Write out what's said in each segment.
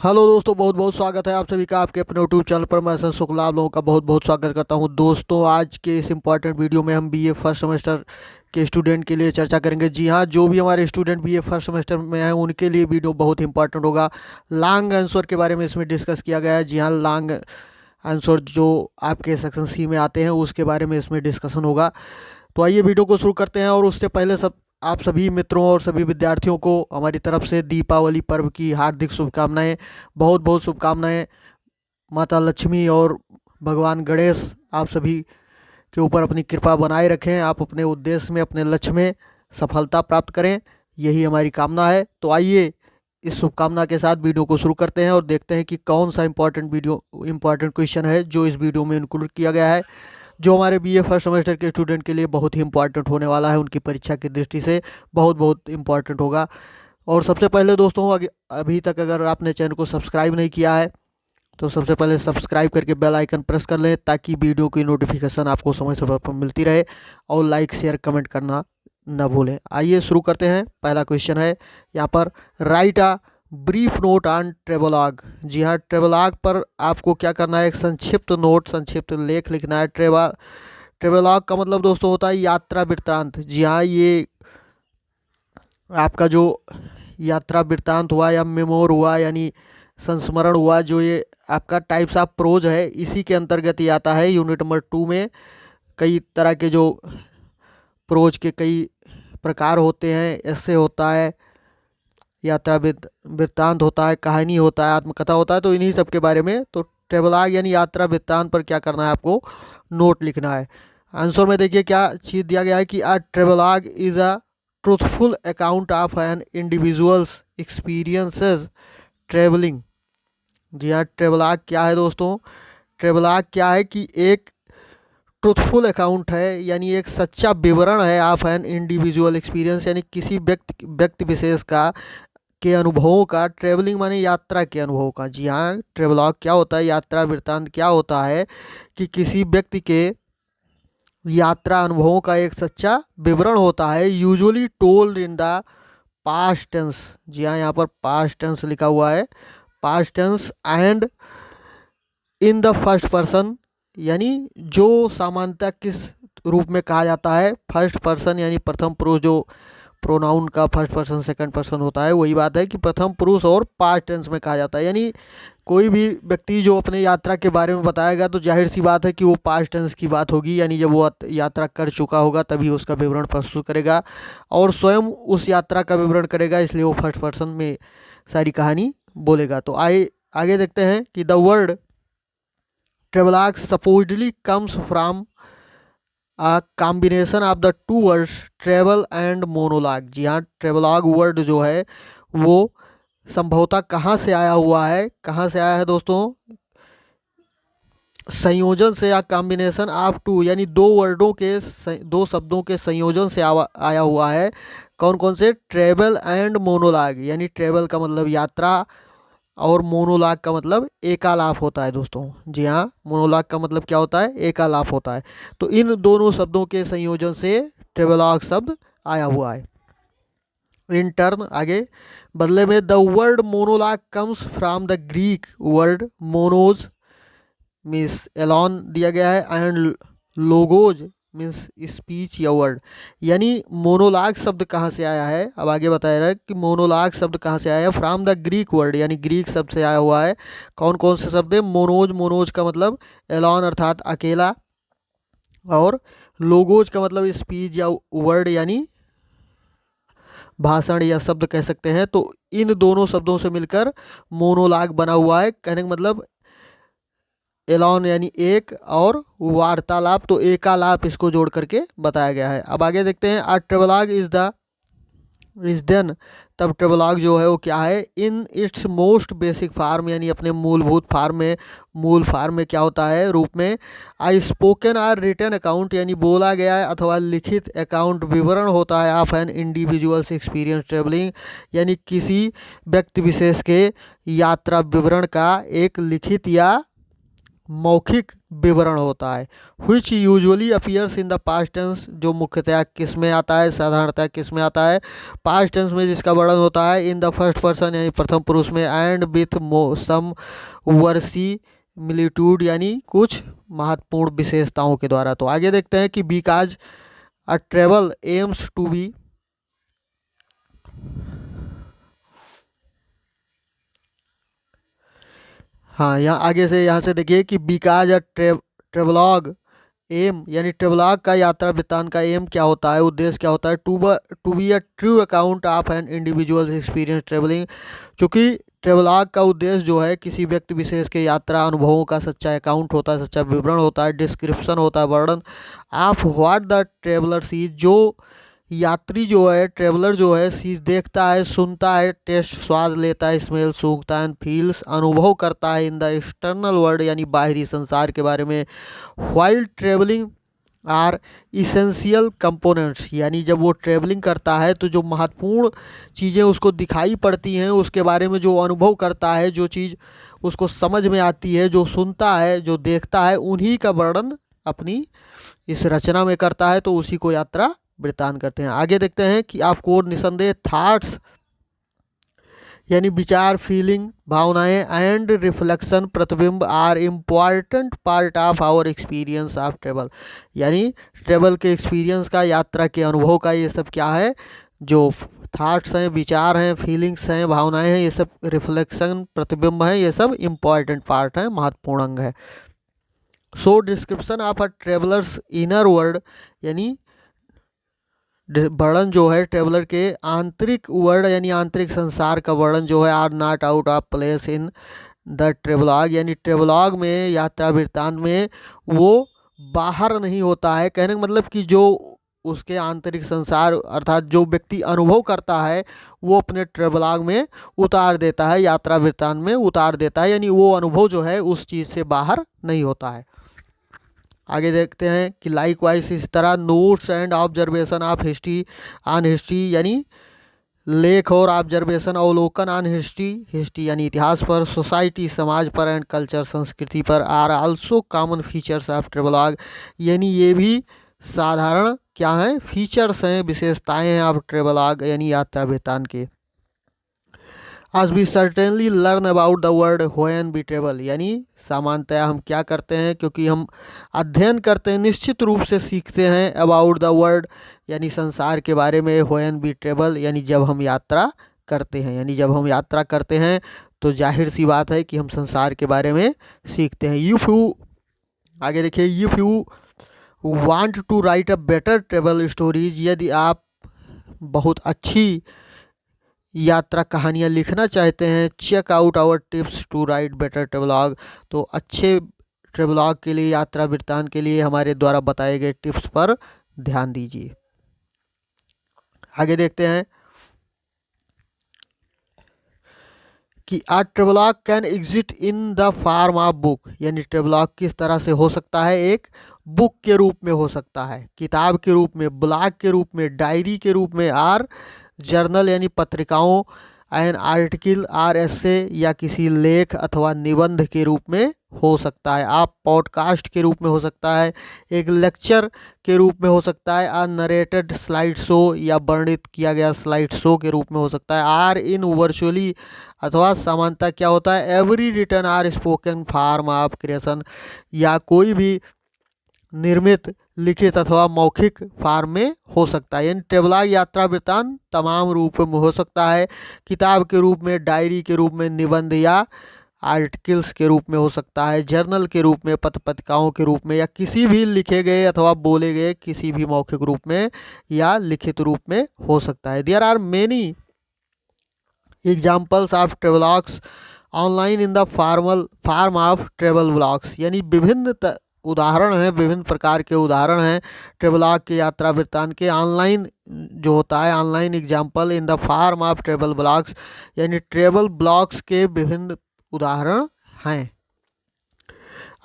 Hello दोस्तों, बहुत बहुत स्वागत है आप सभी का आपके अपने यूट्यूब चैनल पर। मैं सर शुक्ला, आप लोगों का बहुत बहुत स्वागत करता हूं। दोस्तों, आज के इस इम्पॉर्टेंट वीडियो में हम बीए फर्स्ट सेमेस्टर के स्टूडेंट के लिए चर्चा करेंगे। जी हाँ, जो भी हमारे स्टूडेंट बीए फर्स्ट सेमेस्टर में हैं उनके लिए वीडियो बहुत इंपॉर्टेंट होगा। लॉन्ग आंसर के बारे में इसमें डिस्कस किया गया है। जी हाँ, लॉन्ग आंसर जो आपके सेक्शन सी में आते हैं उसके बारे में इसमें डिस्कशन होगा। तो आइए वीडियो को शुरू करते हैं। और उससे पहले आप सभी मित्रों और सभी विद्यार्थियों को हमारी तरफ से दीपावली पर्व की हार्दिक शुभकामनाएं। बहुत बहुत शुभकामनाएं। माता लक्ष्मी और भगवान गणेश आप सभी के ऊपर अपनी कृपा बनाए रखें। आप अपने उद्देश्य में, अपने लक्ष्य में सफलता प्राप्त करें, यही हमारी कामना है। तो आइए इस शुभकामना के साथ वीडियो को शुरू करते हैं और देखते हैं कि कौन सा इंपॉर्टेंट क्वेश्चन है जो इस वीडियो में इंक्लूड किया गया है, जो हमारे बीए फर्स्ट सेमेस्टर के स्टूडेंट के लिए बहुत ही इंपॉर्टेंट होने वाला है। उनकी परीक्षा की दृष्टि से बहुत बहुत इंपॉर्टेंट होगा। और सबसे पहले दोस्तों, अभी तक अगर आपने चैनल को सब्सक्राइब नहीं किया है तो सबसे पहले सब्सक्राइब करके बेल आइकन प्रेस कर लें, ताकि वीडियो की नोटिफिकेशन आपको समय समय पर मिलती रहे। और लाइक शेयर कमेंट करना न भूलें। आइए शुरू करते हैं। पहला क्वेश्चन है यहाँ पर, write a brief note on travelogue. जी हाँ, ट्रेवलॉग पर आपको क्या करना है, एक संक्षिप्त नोट, संक्षिप्त लेख लिखना है। ट्रेवलॉग का मतलब दोस्तों होता है यात्रा वृत्तांत। जी हाँ, ये आपका जो यात्रा वृत्तांत हुआ या मेमोर हुआ यानी संस्मरण हुआ, जो ये आपका टाइप्स ऑफ प्रोज है, इसी के अंतर्गत ही आता है। यूनिट नंबर 2 में कई तरह के जो प्रोज के कई प्रकार होते हैं। ऐसे होता है, यात्रा वृत्तांत होता है, कहानी होता है, आत्मकथा होता है। तो इन्हीं सब के बारे में, तो ट्रेवलॉग यानी यात्रा वृत्तांत पर क्या करना है, आपको नोट लिखना है। आंसर में देखिए क्या चीज़ दिया गया है कि a travelogue is a truthful account of an individual's experiences travelling. जी हाँ, ट्रेवलॉग क्या है दोस्तों, ट्रेवलॉग क्या है कि एक ट्रूथफुल अकाउंट है, यानी एक सच्चा विवरण है ऑफ एन इंडिविजुअल एक्सपीरियंस, यानी किसी व्यक्ति विशेष का के अनुभवों का। ट्रेवलिंग माने यात्रा के अनुभव का। जी हाँ, ट्रेवलॉग क्या होता है, यात्रा वृत्तांत क्या होता है कि किसी व्यक्ति के यात्रा अनुभवों का एक सच्चा विवरण होता है। Usually told in the past tense. जी हाँ, यहाँ पर पास्ट टेंस लिखा हुआ है, past tense and in the first person, यानी जो सामान्यतः किस रूप में कहा जाता है, फर्स्ट पर्सन यानी प्रथम पुरुष। जो प्रोनाउन का फर्स्ट पर्सन सेकंड पर्सन होता है, वही बात है कि प्रथम पुरुष और पास्ट टेंस में कहा जाता है। यानी कोई भी व्यक्ति जो अपने यात्रा के बारे में बताएगा तो जाहिर सी बात है कि वो पास्ट टेंस की बात होगी, यानी जब वो यात्रा कर चुका होगा तभी उसका विवरण प्रस्तुत करेगा और स्वयं उस यात्रा का विवरण करेगा, इसलिए वो फर्स्ट पर्सन में सारी कहानी बोलेगा। तो आइए आगे देखते हैं कि the word travelogue supposedly comes from a combination of the two words travel and monologue. जी हाँ, ट्रेवलॉग वर्ड जो है वो संभवतः कहाँ से आया हुआ है, कहाँ से आया है दोस्तों, संयोजन से, या कॉम्बिनेशन ऑफ टू यानी दो वर्डों के दो शब्दों के संयोजन से आया हुआ है। कौन कौन से, ट्रेवल एंड मोनोलॉग, यानी ट्रेवल का मतलब यात्रा और मोनोलॉग का मतलब एकालाप होता है दोस्तों। जी हाँ, मोनोलॉग का मतलब क्या होता है, एकालाप होता है। तो इन दोनों शब्दों के संयोजन से ट्रेवलॉग शब्द आया हुआ है। इन टर्न आगे बदले में the word monologue comes from the Greek word monos means alone दिया गया है एंड लोगोज मीन्स स्पीच या वर्ड। यानी मोनोलॉग शब्द कहाँ से आया है, अब आगे बताया रहा है कि मोनोलॉग शब्द कहाँ से आया है, फ्रॉम द ग्रीक वर्ड, यानी ग्रीक शब्द से आया हुआ है। कौन कौन से शब्द है, मोनोज, मोनोज का मतलब एलॉन अर्थात अकेला, और लोगोज का मतलब स्पीच या वर्ड यानी भाषण या शब्द कह सकते हैं। तो इन दोनों शब्दों से मिलकर मोनोलॉग बना हुआ है। कहने का मतलब एलॉन यानी एक और वार्तालाप, तो एकालाप इसको जोड़ करके बताया गया है। अब आगे देखते हैं, आ ट्रेवलॉग इज देन, तब ट्रेवलॉग जो है वो क्या है, in its most basic form, यानी अपने मूलभूत फार्म में, मूल फार्म में क्या होता है, रूप में, a spoken or written account, यानी बोला गया है अथवा लिखित अकाउंट, विवरण होता है of an individual's experience travelling, यानी किसी व्यक्ति विशेष के यात्रा विवरण का एक लिखित या मौखिक विवरण होता है। Which usually appears in the past tense, जो मुख्यतः किस में आता है, साधारणतः किस में आता है, पास्ट टेंस में जिसका वर्णन होता है इन द फर्स्ट पर्सन यानी प्रथम पुरुष में, एंड विथ सम वर्सिमिलिट्यूड यानी कुछ महत्वपूर्ण विशेषताओं के द्वारा। तो आगे देखते हैं कि because a travel aims to be, हाँ यहाँ आगे से यहाँ से देखिए कि बिकॉज अ ट्रेवलॉग एम यानी ट्रेवलॉग का यात्रा वृत्तांत का एम क्या होता है, उद्देश्य क्या होता है, to be a true account of an individual experience travelling, क्योंकि ट्रेवलॉग का उद्देश्य जो है किसी व्यक्ति विशेष के यात्रा अनुभवों का सच्चा अकाउंट होता है, सच्चा विवरण होता है, डिस्क्रिप्शन होता है, वर्णन of what the traveller sees, जो यात्री जो है, ट्रेवलर जो है, सीज देखता है, सुनता है, टेस्ट स्वाद लेता है, स्मेल सूंघता है, फील्स अनुभव करता है इन द एक्सटर्नल वर्ल्ड यानी बाहरी संसार के बारे में, while travelling are essential components, यानी जब वो ट्रेवलिंग करता है तो जो महत्वपूर्ण चीज़ें उसको दिखाई पड़ती हैं, उसके बारे में जो अनुभव करता है, जो चीज़ उसको समझ में आती है, जो सुनता है, जो देखता है, उन्हीं का वर्णन अपनी इस रचना में करता है, तो उसी को यात्रा वृत्तांत करते हैं। आगे देखते हैं कि आपको निसंदेह थॉट्स यानी विचार, फीलिंग, भावनाएं एंड रिफ्लेक्शन, प्रतिबिंब are important part of our experience of travel, यानी ट्रेवल के एक्सपीरियंस का, यात्रा के अनुभव का, ये सब क्या है, जो थॉट्स हैं, विचार हैं, फीलिंग्स हैं, भावनाएं हैं, ये सब रिफ्लेक्शन, प्रतिबिंब हैं, ये सब इम्पॉर्टेंट पार्ट हैं, महत्वपूर्ण अंग है। So description of a traveller's inner world, यानी वर्णन जो है ट्रेवलर के आंतरिक वर्ल्ड यानी आंतरिक संसार का वर्णन जो है, are not out of place in the travelogue, यानी ट्रेवलॉग में, यात्रा वृत्तांत में वो बाहर नहीं होता है। कहने का मतलब कि जो उसके आंतरिक संसार अर्थात जो व्यक्ति अनुभव करता है वो अपने ट्रेवलॉग में उतार देता है, यात्रा वृत्तांत में उतार देता है, यानी वो अनुभव जो है उस चीज़ से बाहर नहीं होता है। आगे देखते हैं कि लाइक वाइज इस तरह notes and observation of history on history, यानी लेख और ऑब्जर्वेशन अवलोकन ऑन हिस्ट्री यानी इतिहास पर, सोसाइटी समाज पर, एंड कल्चर संस्कृति पर, are also common features of travelogue, यानी ये भी साधारण क्या हैं, फीचर्स हैं, विशेषताएं हैं ऑफ ट्रेवलॉग यानी यात्रा वृत्तांत के। आज we certainly learn about the world when we travel, यानी सामान्यतः हम क्या करते हैं, क्योंकि हम अध्ययन करते हैं, निश्चित रूप से सीखते हैं अबाउट द वर्ल्ड यानी संसार के बारे में, व्हेन वी ट्रेवल यानी जब हम यात्रा करते हैं, यानी जब हम यात्रा करते हैं तो जाहिर सी बात है कि हम संसार के बारे में सीखते हैं। इफ़ यू आगे देखिए, if you want to write a better travel stories, यदि आप बहुत अच्छी यात्रा कहानियाँ लिखना चाहते हैं, check out our tips to write better travelogue, तो अच्छे ट्रेवलॉग के लिए, यात्रा वृत्तांत के लिए हमारे द्वारा बताए गए टिप्स पर ध्यान दीजिए। आगे देखते हैं कि a travelogue can exist in the form of book, यानी ट्रेवलॉग किस तरह से हो सकता है, एक बुक के रूप में हो सकता है, किताब के रूप में, ब्लॉग के रूप में, डायरी के रूप में, आर जर्नल यानी पत्रिकाओं, एन आर्टिकल आर एसे या किसी लेख अथवा निबंध के रूप में हो सकता है, आप पॉडकास्ट के रूप में हो सकता है, एक लेक्चर के रूप में हो सकता है, आ नरेटेड स्लाइड शो या वर्णित किया गया स्लाइड शो के रूप में हो सकता है, आर इन वर्चुअली अथवा सामान्यतः क्या होता है, every written or spoken form of creation, या कोई भी निर्मित, लिखित अथवा मौखिक फॉर्म में हो सकता है, यानी ट्रेवलॉग यात्रा वृत्तांत तमाम रूप में हो सकता है, किताब के रूप में, डायरी के रूप में, निबंध या आर्टिकल्स के रूप में हो सकता है, जर्नल के रूप में, पत्र पत्रिकाओं के रूप में, या किसी भी लिखे गए अथवा बोले गए किसी भी मौखिक रूप में या लिखित रूप में हो सकता है। There are many examples of travelogues online in the form of travel vlogs, यानी विभिन्न उदाहरण हैं, विभिन्न प्रकार के उदाहरण हैं ट्रेवलॉग के, यात्रा वृत्तांत के, ऑनलाइन जो होता है, online example in the form of travel blogs, यानी ट्रेवल ब्लॉग्स के विभिन्न उदाहरण हैं।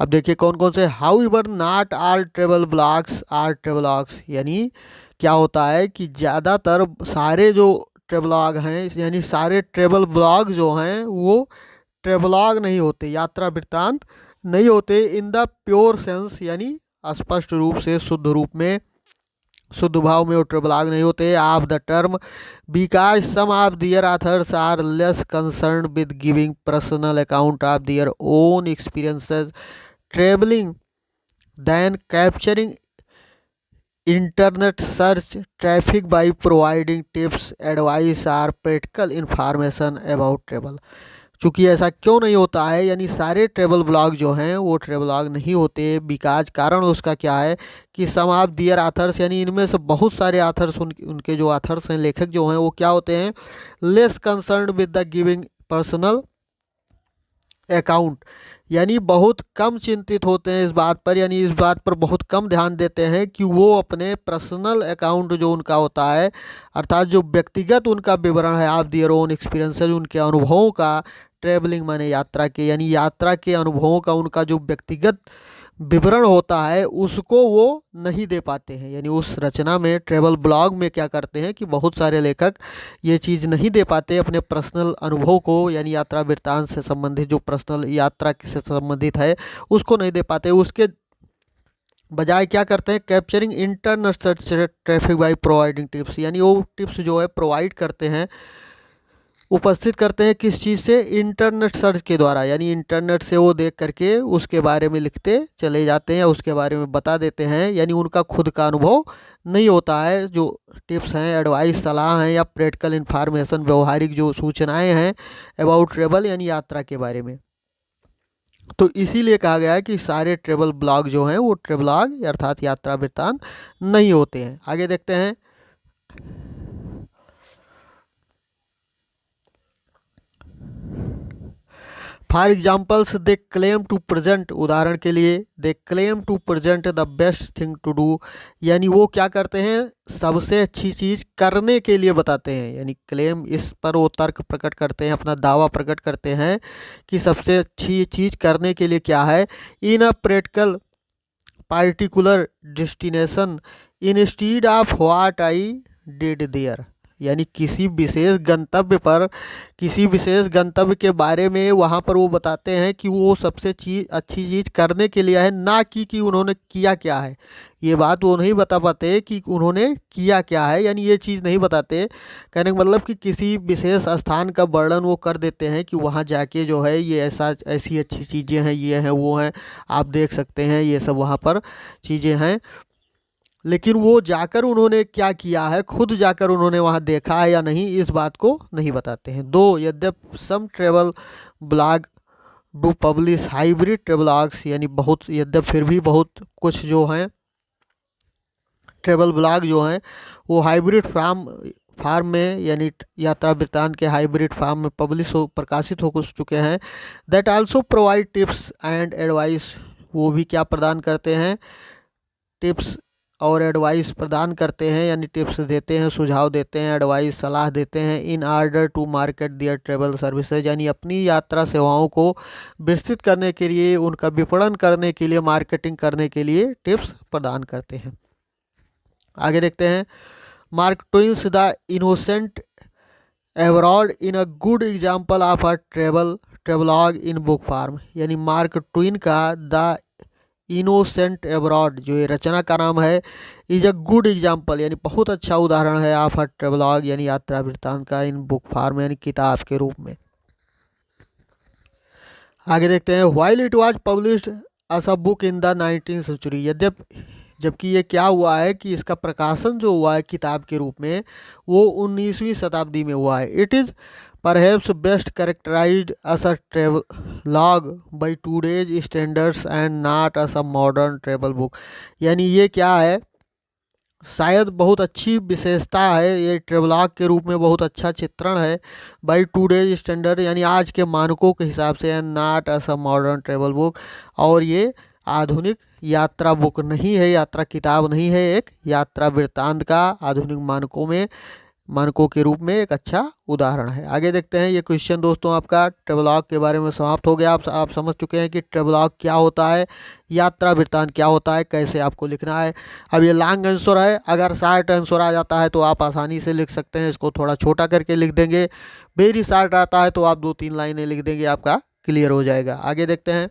अब देखिए कौन कौन से, however not all travel blogs are travelogues, यानी क्या होता है कि ज़्यादातर सारे जो ट्रेवलॉग हैं यानी सारे ट्रेवल ब्लॉग जो हैं वो ट्रेवलॉग नहीं होते, यात्रा वृत्तांत नहीं होते इन द प्योर सेंस, यानी स्पष्ट रूप से, शुद्ध रूप में, शुद्ध भाव में वो ट्रेवलॉग नहीं होते of the term, because some of their authors are less concern with giving personal account of their own experiences travelling than capturing internet search traffic by providing tips advice or practical information about travel. चूँकि ऐसा क्यों नहीं होता है, यानी सारे travel blog जो हैं वो ट्रेवलॉग नहीं होते, बिकॉज कारण उसका क्या है कि सम ऑफ दियर आथर्स, यानी इनमें से बहुत सारे आथर्स, उनके जो आथर्स हैं, लेखक जो हैं, वो क्या होते हैं, less concern with the giving personal account, यानी बहुत कम चिंतित होते हैं इस बात पर, यानी इस बात पर बहुत कम ध्यान देते हैं कि वो अपने पर्सनल अकाउंट जो उनका होता है, अर्थात जो व्यक्तिगत उनका विवरण है, आप दियर ओन एक्सपीरियंसेस, उनके अनुभवों का, ट्रेवलिंग माने यात्रा के, यानी यात्रा के अनुभवों का उनका जो व्यक्तिगत विवरण होता है उसको वो नहीं दे पाते हैं। यानी उस रचना में, ट्रेवल ब्लॉग में क्या करते हैं कि बहुत सारे लेखक ये चीज़ नहीं दे पाते, अपने पर्सनल अनुभव को, यानी यात्रा वृत्तांत से संबंधित, जो पर्सनल यात्रा से संबंधित है उसको नहीं दे पाते। उसके बजाय क्या करते हैं, capturing internet search traffic by providing tips, यानी वो टिप्स जो है प्रोवाइड करते हैं, उपस्थित करते हैं किस चीज़ से, इंटरनेट सर्च के द्वारा, यानी इंटरनेट से वो देख करके उसके बारे में लिखते चले जाते हैं, उसके बारे में बता देते हैं, यानी उनका खुद का अनुभव नहीं होता है। जो टिप्स हैं, एडवाइस, सलाह हैं, या प्रैक्टिकल इन्फॉर्मेशन, व्यवहारिक जो सूचनाएं हैं अबाउट ट्रेवल, यानी यात्रा के बारे में। तो इसीलिए कहा गया है कि सारे ट्रेवल ब्लॉग जो हैं वो ट्रेवलॉग अर्थात यात्रा वृत्तांत नहीं होते हैं। आगे देखते हैं। For examples they claim to present, उदाहरण के लिए they claim to present the best thing to do, यानी वो क्या करते हैं, सबसे अच्छी चीज़ करने के लिए बताते हैं, यानी क्लेम, इस पर वो तर्क प्रकट करते हैं, अपना दावा प्रकट करते हैं कि सबसे अच्छी चीज़ करने के लिए क्या है, in a practical particular destination instead of what I did there, यानी किसी विशेष गंतव्य पर, किसी विशेष गंतव्य के बारे में वहाँ पर वो बताते हैं कि वो सबसे अच्छी चीज़ करने के लिए है, ना कि उन्होंने किया क्या है। ये बात वो नहीं बता पाते कि उन्होंने किया क्या है, यानी ये चीज़ नहीं बताते। कहने का मतलब कि किसी विशेष स्थान का वर्णन वो कर देते हैं कि वहाँ जाके जो है ये ऐसी अच्छी चीज़ें हैं, ये हैं, वो हैं, आप देख सकते हैं, ये सब वहाँ पर चीज़ें हैं, लेकिन वो जाकर उन्होंने क्या किया है, खुद जाकर उन्होंने वहाँ देखा है या नहीं, इस बात को नहीं बताते हैं। दो यद्यप some travel blog do publish hybrid travelogues, यानी बहुत, यद्यप फिर भी बहुत कुछ जो हैं ट्रेवल ब्लॉग जो हैं वो हाइब्रिड फार्म में, यानी यात्रा वृत्तांत के हाइब्रिड फार्म में प्रकाशित हो चुके हैं। That also provide tips and advice, वो भी क्या प्रदान करते हैं, टिप्स और एडवाइस प्रदान करते हैं, यानी टिप्स देते हैं, सुझाव देते हैं, एडवाइस, सलाह देते हैं, in order to market their travel services, यानी अपनी यात्रा सेवाओं को विस्तृत करने के लिए, उनका विपणन करने के लिए, मार्केटिंग करने के लिए टिप्स प्रदान करते हैं। आगे देखते हैं। Mark Twain's the innocent abroad in a good example of a travelogue in book form, यानी मार्क ट्वेन का द इनोसेंट एब्रॉड, जो ये रचना का नाम है, इज अ गुड एग्जाम्पल, यानी बहुत अच्छा उदाहरण है, ऑफ अ ट्रेवलॉग, यानी यात्रा वृत्तांत का, इन बुक फॉर्म, यानी किताब के रूप में। आगे देखते हैं। While it was published as a book in the 19th century, जबकि ये क्या हुआ है कि इसका प्रकाशन जो हुआ है किताब के रूप में वो 19वीं शताब्दी में हुआ है। It is perhaps best characterised as a travelogue by today's standards and not as a modern travel book, यानी ये क्या है, शायद बहुत अच्छी विशेषता है, ये ट्रेवलॉग के रूप में बहुत अच्छा चित्रण है, बाय टूडेज स्टैंडर्ड, यानी आज के मानकों के हिसाब से, and not as a modern travel book, और ये आधुनिक यात्रा बुक नहीं है, यात्रा किताब नहीं है, एक यात्रा वृत्तांत का आधुनिक मानकों के रूप में एक अच्छा उदाहरण है। आगे देखते हैं। ये क्वेश्चन दोस्तों आपका ट्रेवलॉग के बारे में समाप्त हो गया। आप समझ चुके हैं कि ट्रेवलॉग क्या होता है, यात्रा वृत्तांत क्या होता है, कैसे आपको लिखना है। अब ये लॉन्ग आंसर है, अगर शॉर्ट आंसर आ जाता है तो आप आसानी से लिख सकते हैं, इसको थोड़ा छोटा करके लिख देंगे। वेरी शॉर्ट आता है तो आप 2-3 लाइनें लिख देंगे, आपका क्लियर हो जाएगा। आगे देखते हैं।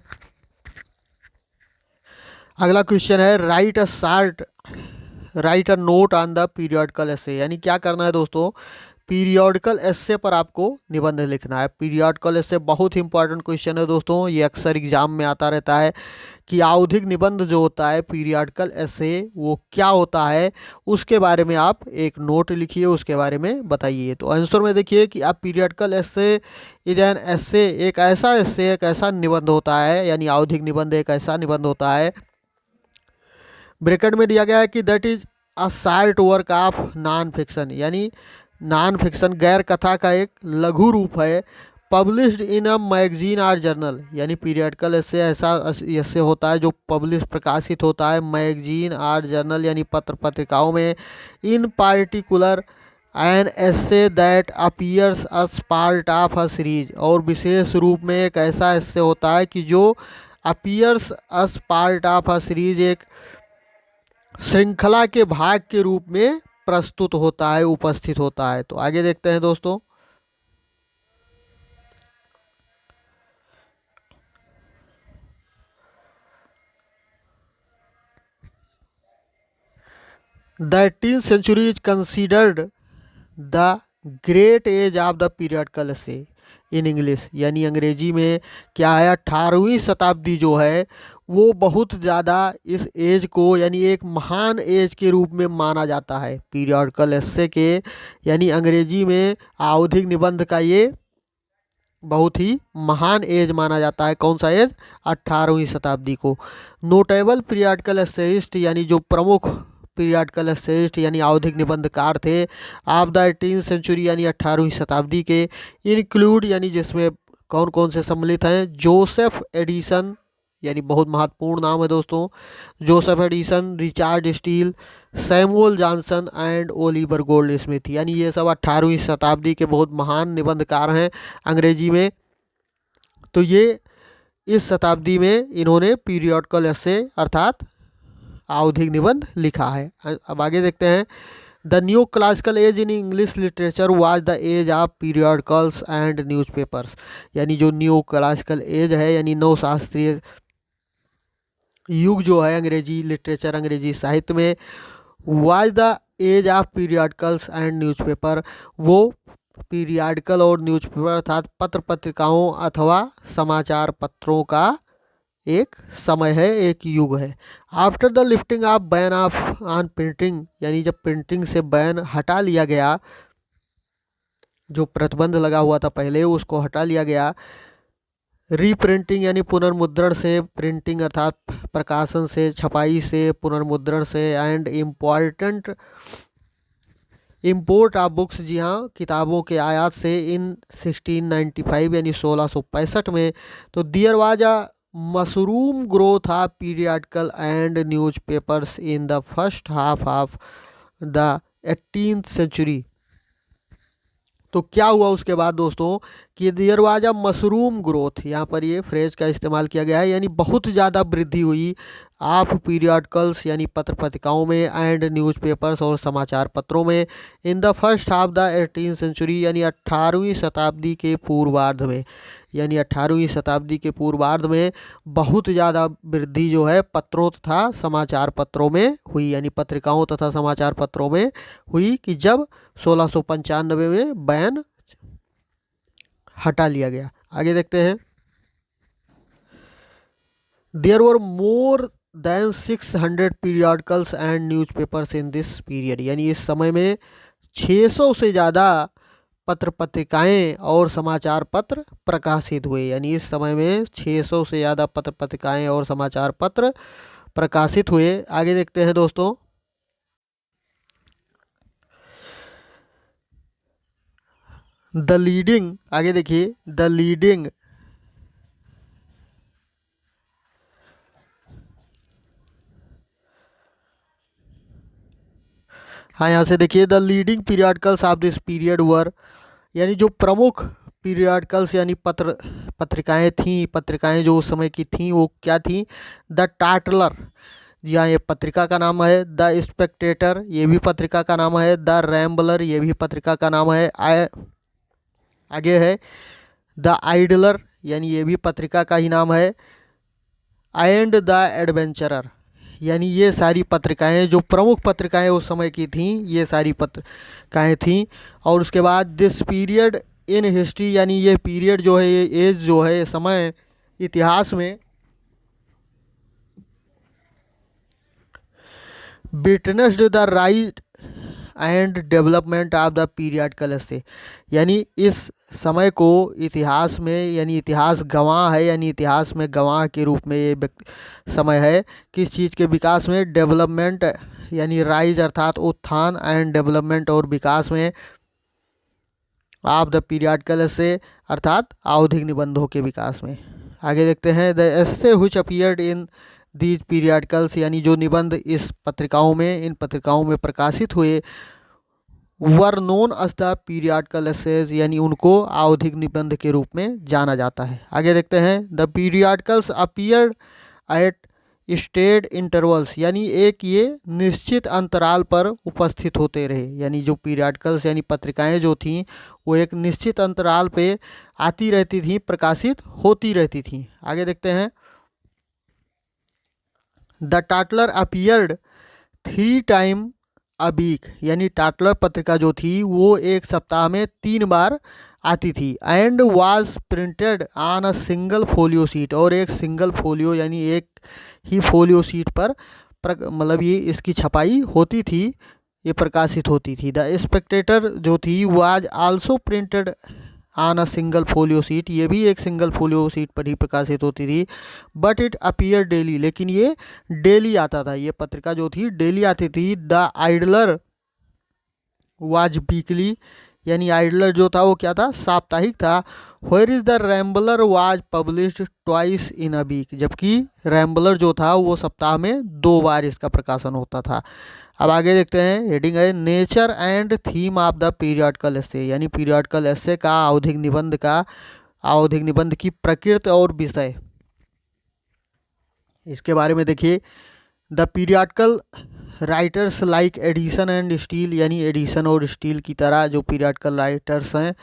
अगला क्वेश्चन है write a note on the periodical essay, यानी क्या करना है दोस्तों, पीरियोडिकल एसे पर आपको निबंध लिखना है। पीरियोडिकल एसे बहुत ही इंपॉर्टेंट क्वेश्चन है दोस्तों, ये अक्सर एग्जाम में आता रहता है कि आवधिक निबंध जो होता है पीरियोडिकल एसे वो क्या होता है, उसके बारे में आप एक नोट लिखिए, उसके बारे में बताइए। तो आंसर में देखिए कि आप periodical essay is an essay, एक ऐसा निबंध होता है, यानी आवधिक निबंध एक ऐसा निबंध होता है, ब्रैकेट में दिया गया है कि that is a short work of non fiction, यानी नॉन फिक्शन गैर कथा का एक लघु रूप है, published in a magazine or journal, यानी पीरियडिकल ऐसे ऐसा ऐसे होता है जो पब्लिश प्रकाशित होता है मैगजीन आर जर्नल, यानी पत्र पत्रिकाओं में, इन particular an essay that appears us part of a series, और विशेष रूप में एक ऐसा ऐसे होता है कि जो appears us part of a series, एक श्रृंखला के भाग के रूप में प्रस्तुत होता है, उपस्थित होता है। तो आगे देखते हैं दोस्तों, the 18th century is considered the great age of the periodical essay in English, यानी अंग्रेजी में क्या है, 18वीं शताब्दी जो है वो बहुत ज़्यादा इस एज को, यानी एक महान एज के रूप में माना जाता है पीरियडिकल एसे के, यानी अंग्रेजी में आवधिक निबंध का ये बहुत ही महान एज माना जाता है। कौन सा एज, 18वीं शताब्दी को। नोटेबल पीरियडिकल एसेइस्ट, यानी जो प्रमुख पीरियडिकल एसेइस्ट यानी आवधिक निबंधकार थे ऑफ द 18th सेंचुरी, यानी 18वीं शताब्दी के, इंक्लूड, यानी जिसमें कौन कौन से सम्मिलित हैं, जोसेफ एडिसन, यानी बहुत महत्वपूर्ण नाम है दोस्तों, Joseph Addison, Richard steel, Samuel Johnson and Oliver gold Smith, यानी ये सब 18वीं शताब्दी के बहुत महान निबंधकार हैं अंग्रेजी में। तो ये इस शताब्दी में इन्होंने पीरियडिकल एसे अर्थात आवधिक निबंध लिखा है। अब आगे देखते हैं, the new classical age in English literature was the age of periodicals and newspapers, यानी जो न्यू क्लासिकल एज है, यानी नव शास्त्रीय युग जो है अंग्रेजी लिटरेचर, अंग्रेजी साहित्य में, was the age of periodicals and newspaper, वो पीरियडिकल और न्यूज़पेपर अर्थात पत्र पत्रिकाओं अथवा समाचार पत्रों का एक समय है, एक युग है। After the lifting of ban of on printing, यानी जब प्रिंटिंग से बैन हटा लिया गया, जो प्रतिबंध लगा हुआ था पहले उसको हटा लिया गया, रीप्रिंटिंग यानी पुनर्मुद्रण से, प्रिंटिंग अर्थात प्रकाशन से, छपाई से, पुनर्मुद्रण से, and important import of books, जी हाँ किताबों के आयात से, इन 1695 यानी 1665 में। तो there was a mushroom growth of periodical and newspapers in the first half of the 18th century. तो क्या हुआ उसके बाद दोस्तों कि there was a mushroom growth, यहाँ पर ये फ्रेज का इस्तेमाल किया गया है, यानी बहुत ज़्यादा वृद्धि हुई ऑफ पीरियडिकल्स यानी पत्र पत्रिकाओं में, एंड न्यूज़पेपर्स और समाचार पत्रों में, in the first half the 18th century, यानी 18वीं शताब्दी के पूर्वार्ध में, यानी 18वीं शताब्दी के पूर्वार्ध में बहुत ज़्यादा वृद्धि जो है पत्रों तथा समाचार पत्रों में हुई, यानी पत्रिकाओं तथा समाचार पत्रों में हुई कि जब 1695 में बैन हटा लिया गया। आगे देखते हैं, there were more than 600 periodicals and newspapers in this period, यानी इस समय में 600 से ज़्यादा पत्र पत्रिकाएं और समाचार पत्र प्रकाशित हुए, यानी इस समय में 600 से ज़्यादा पत्र पत्रिकाएं और समाचार पत्र प्रकाशित हुए। आगे देखते हैं दोस्तों, द लीडिंग, आगे देखिए, द लीडिंग हाँ यहाँ से देखिए, the leading periodicals of this period were, यानी जो प्रमुख पीरियडिकल्स यानी पत्रिकाएं थीं, पत्रिकाएं जो उस समय की थीं वो क्या थीं, द टाटलर, यहाँ ये पत्रिका का नाम है, द स्पेक्टेटर ये भी पत्रिका का नाम है, द रैम्बलर ये भी पत्रिका का नाम है, आगे है द आइडलर यानी ये भी पत्रिका का ही नाम है, एंड द एडवेंचरर यानी ये सारी पत्रिकाएं जो प्रमुख पत्रिकाएं उस समय की थीं, ये सारी पत्रिकाएं थीं। और उसके बाद दिस पीरियड इन हिस्ट्री, यानी ये पीरियड जो है, ये एज जो है, समय इतिहास में witnessed the rise and development of the periodical से, यानी इस समय को इतिहास में, यानी इतिहास गवाह है, यानी इतिहास में गवाह के रूप में ये समय है किस चीज़ के विकास में, डेवलपमेंट यानी राइज अर्थात उत्थान, एंड डेवलपमेंट और विकास में, ऑफ द पीरियडिकल से अर्थात आवधिक निबंधों के विकास में। आगे देखते हैं, the essay which appeared in these periodicals, यानी जो निबंध इस पत्रिकाओं में, इन पत्रिकाओं में प्रकाशित हुए, were known as the periodical essays, यानी उनको आवधिक निबंध के रूप में जाना जाता है। आगे देखते हैं, the periodicals appeared at stated intervals, यानी एक ये निश्चित अंतराल पर उपस्थित होते रहे, यानी जो पीरियडिकल्स यानी पत्रिकाएं जो थीं वो एक निश्चित अंतराल पे आती रहती थी, प्रकाशित होती रहती थी। आगे देखते हैं, the Tatler appeared 3 time a week, यानी टाटलर पत्रिका जो थी वो एक सप्ताह में 3 बार आती थी। And was printed on a single folio seat, और एक सिंगल फोलियो यानी एक ही फोलियो सीट पर मतलब ये इसकी छपाई होती थी, ये प्रकाशित होती थी। द स्पेक्टेटर जो थी was also printed on a single folio seat, ये भी एक सिंगल फोलियो सीट पर ही प्रकाशित होती थी। बट इट अपीयर डेली, लेकिन ये डेली आता था, ये पत्रिका जो थी डेली आती थी। द आइडलर वाज वीकली, यानी आइडलर जो था वो क्या था, साप्ताहिक था। Whereas the Rambler was published twice in a week, जबकि रैम्बलर जो था वो सप्ताह में 2 बार इसका प्रकाशन होता था। अब आगे देखते हैं, हेडिंग है nature and theme of the periodical essay, यानी पीरियडिकल एस्से का, आवधिक निबंध का, आवधिक निबंध की प्रकृति और विषय, इसके बारे में देखिए। The periodical writers like Edison and Steele, यानी एडिसन और स्टील की तरह जो पीरियडिकल राइटर्स हैं,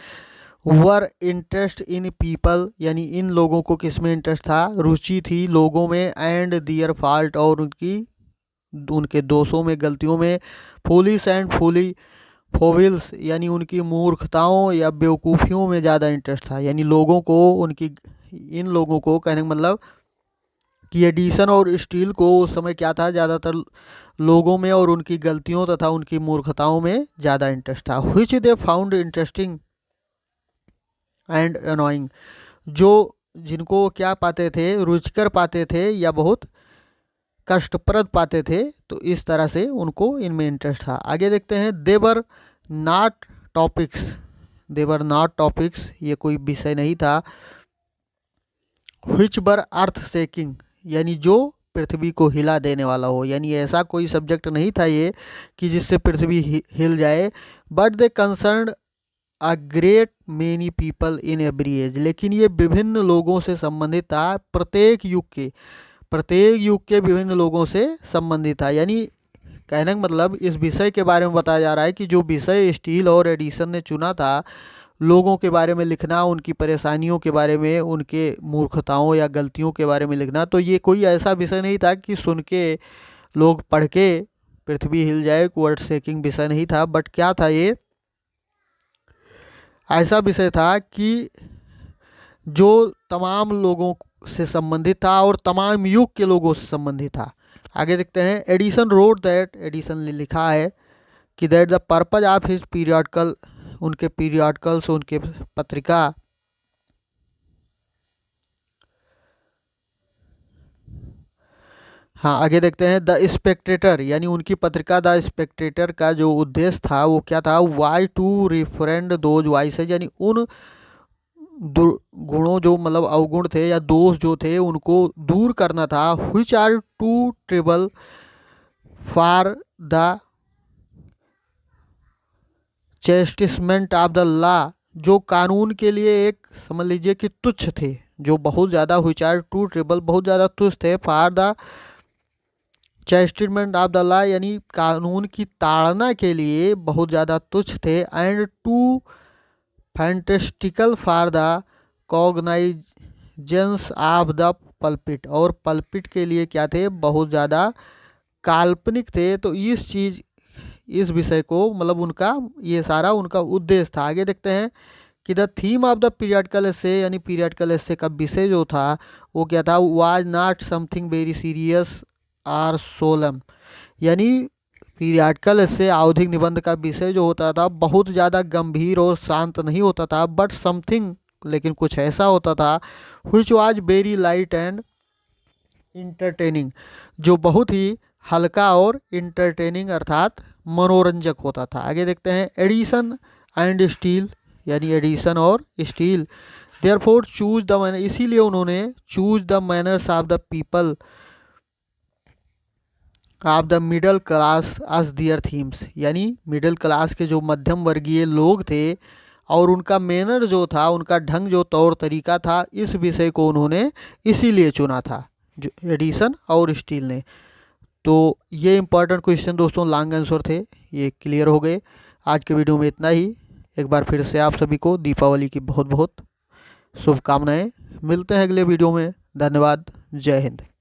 वर इंटरेस्ट इन पीपल, यानी इन लोगों को किस में इंटरेस्ट था, रुचि थी लोगों में, एंड दियर फॉल्ट, और उनके दोषों में, गलतियों में, फूलिश एंड फूली फोविल्स, यानी उनकी मूर्खताओं या बेवकूफ़ियों में ज़्यादा इंटरेस्ट था। यानी लोगों को इन लोगों को कहने का मतलब कि एडिसन और स्टील को उस समय क्या था, ज़्यादातर लोगों में और उनकी गलतियों तथा उनकी मूर्खताओं में ज़्यादा इंटरेस्ट था। Which they found interesting and annoying, जो जिनको क्या पाते थे, रुचिकर पाते थे या बहुत कष्टप्रद पाते थे, तो इस तरह से उनको इनमें इंटरेस्ट था। आगे देखते हैं, they were not topics, they were not topics, ये कोई विषय नहीं था। व्हिच वर अर्थ शेकिंग, यानी जो पृथ्वी को हिला देने वाला हो, यानी ऐसा कोई सब्जेक्ट नहीं था ये कि जिससे पृथ्वी हिल जाए। But they concern a great many people in every age, लेकिन ये विभिन्न लोगों से संबंधित था, प्रत्येक युग के विभिन्न लोगों से संबंधित था। यानी कहने का मतलब इस विषय के बारे में बताया जा रहा है कि जो विषय स्टील और एडिसन ने चुना था, लोगों के बारे में लिखना, उनकी परेशानियों के बारे में, उनके मूर्खताओं या गलतियों के बारे में लिखना, तो ये कोई ऐसा विषय नहीं था कि सुन के लोग पढ़ के पृथ्वी हिल जाए, वर्ड शेकिंग विषय नहीं था। बट क्या था, ये ऐसा विषय था कि जो तमाम लोगों से संबंधित था और तमाम युग के लोगों से संबंधित था। आगे देखते हैं, एडिसन रोड दैट, एडिसन ने लिखा है कि that the purpose of his periodical, उनके पीरियडिकल्स, उनके पत्रिका, हाँ आगे देखते हैं, द स्पेक्टेटर, यानी उनकी पत्रिका द स्पेक्टेटर का जो उद्देश्य था वो क्या था, Y to refrain those vices, यानी उन गुणों जो मतलब अवगुण थे या दोष जो थे उनको दूर करना था। Which are too trivial for the chastisement of the law, जो कानून के लिए एक समझ लीजिए कि तुच्छ थे, जो बहुत ज़्यादा, व्हिच आर टू ट्रिबल बहुत ज़्यादा तुच्छ थे, for the chastisement of the law, यानी कानून की ताड़ना के लिए बहुत ज़्यादा तुच्छ थे। And too fantastical for the cognizance of the pulpit, और पल्पिट के लिए क्या थे, बहुत ज़्यादा काल्पनिक थे, तो इस विषय को मतलब उनका ये सारा उनका उद्देश्य था। आगे देखते हैं कि the theme of the periodical essay, यानी पीरियडिकल एसे का विषय जो था वो क्या था, was not something very serious or solemn, यानी पीरियडिकल एसे आवधिक निबंध का विषय जो होता था बहुत ज़्यादा गंभीर और शांत नहीं होता था, बट समथिंग, लेकिन कुछ ऐसा होता था, which was very light and entertaining, जो बहुत ही हल्का और इंटरटेनिंग अर्थात मनोरंजक होता था। आगे देखते हैं एडिशन एंड स्टील, यानी एडिशन और Steele, therefore choose the manner, इसीलिए उन्होंने choose the manners of the people of the middle class as their themes, यानी मिडिल क्लास के जो मध्यम वर्गीय लोग थे और उनका मैनर जो था, उनका ढंग जो तौर तरीका था, इस विषय को उन्होंने इसीलिए चुना था, जो एडिशन और स्टील ने। तो ये इंपॉर्टेंट क्वेश्चन दोस्तों लॉन्ग आंसर थे, ये क्लियर हो गए। आज के वीडियो में इतना ही। एक बार फिर से आप सभी को दीपावली की बहुत बहुत शुभकामनाएं। मिलते हैं अगले वीडियो में। धन्यवाद। जय हिंद।